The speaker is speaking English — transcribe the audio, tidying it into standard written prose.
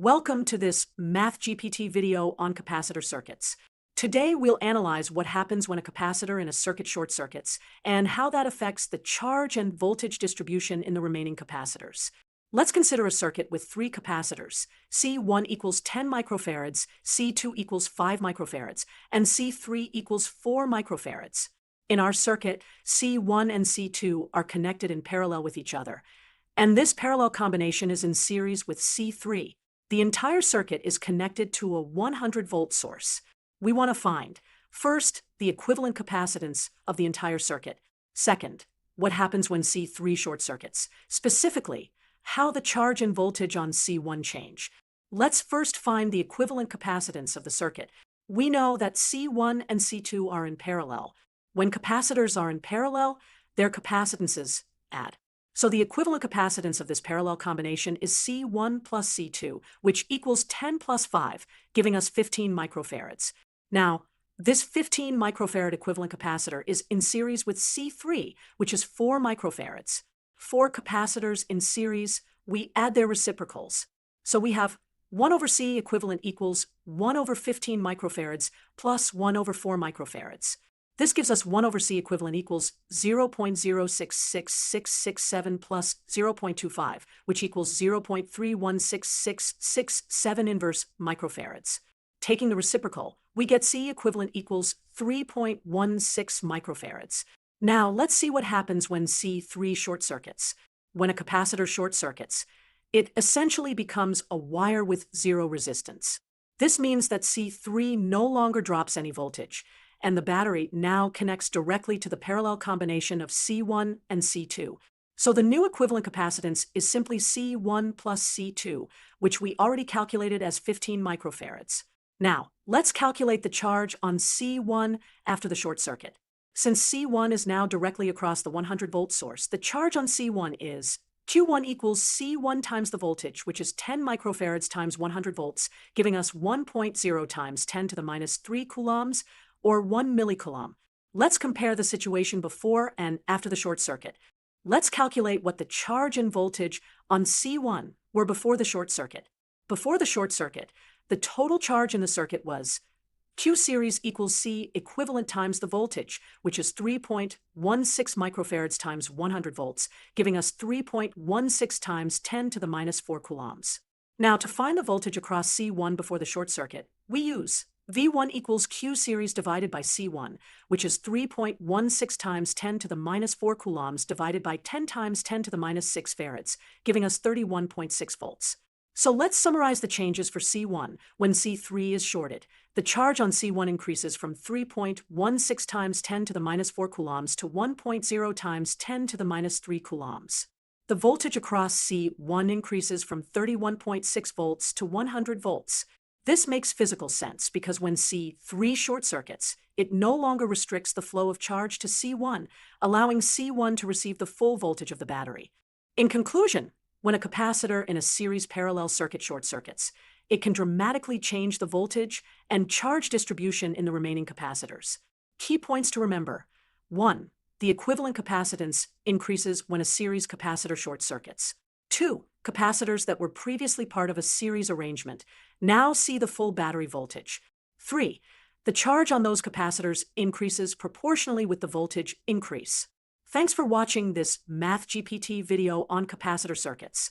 Welcome to this Math GPT video on capacitor circuits. Today we'll analyze what happens when a capacitor in a circuit short circuits and how that affects the charge and voltage distribution in the remaining capacitors. Let's consider a circuit with three capacitors. C1 equals 10 microfarads, C2 equals 5 microfarads, and C3 equals 4 microfarads. In our circuit, C1 and C2 are connected in parallel with each other, and this parallel combination is in series with C3. The entire circuit is connected to a 100-volt source. We want to find, first, the equivalent capacitance of the entire circuit. Second, what happens when C3 short circuits. Specifically, how the charge and voltage on C1 change. Let's first find the equivalent capacitance of the circuit. We know that C1 and C2 are in parallel. When capacitors are in parallel, their capacitances add. So the equivalent capacitance of this parallel combination is C1 plus C2, which equals 10 plus 5, giving us 15 microfarads. Now, this 15 microfarad equivalent capacitor is in series with C3, which is 4 microfarads. For capacitors in series, we add their reciprocals. So we have 1 over C equivalent equals 1 over 15 microfarads plus 1 over 4 microfarads. This gives us 1 over C equivalent equals 0.066667 plus 0.25, which equals 0.316667 inverse microfarads. Taking the reciprocal, we get C equivalent equals 3.16 microfarads. Now, let's see what happens when C3 short circuits. When a capacitor short circuits, it essentially becomes a wire with zero resistance. This means that C3 no longer drops any voltage, and the battery now connects directly to the parallel combination of C1 and C2. So the new equivalent capacitance is simply C1 plus C2, which we already calculated as 15 microfarads. Now, let's calculate the charge on C1 after the short circuit. Since C1 is now directly across the 100-volt source, the charge on C1 is Q1 equals C1 times the voltage, which is 10 microfarads times 100 volts, giving us 1.0 times 10 to the minus 3 coulombs, or 1 millicoulomb. Let's compare the situation before and after the short circuit. Let's calculate what the charge and voltage on C1 were before the short circuit. Before the short circuit, the total charge in the circuit was Q series equals C equivalent times the voltage, which is 3.16 microfarads times 100 volts, giving us 3.16 times 10 to the minus 4 coulombs. Now, to find the voltage across C1 before the short circuit, we use V1 equals Q series divided by C1, which is 3.16 times 10 to the minus 4 coulombs divided by 10 times 10 to the minus 6 farads, giving us 31.6 volts. So let's summarize the changes for C1 when C3 is shorted. The charge on C1 increases from 3.16 times 10 to the minus 4 coulombs to 1.0 times 10 to the minus 3 coulombs. The voltage across C1 increases from 31.6 volts to 100 volts. This makes physical sense because when C3 short circuits, it no longer restricts the flow of charge to C1, allowing C1 to receive the full voltage of the battery. In conclusion, when a capacitor in a series parallel circuit short circuits, it can dramatically change the voltage and charge distribution in the remaining capacitors. Key points to remember. 1. The equivalent capacitance increases when a series capacitor short circuits. 2. Capacitors that were previously part of a series arrangement now see the full battery voltage. 3. The charge on those capacitors increases proportionally with the voltage increase. Thanks for watching this Math GPT video on capacitor circuits.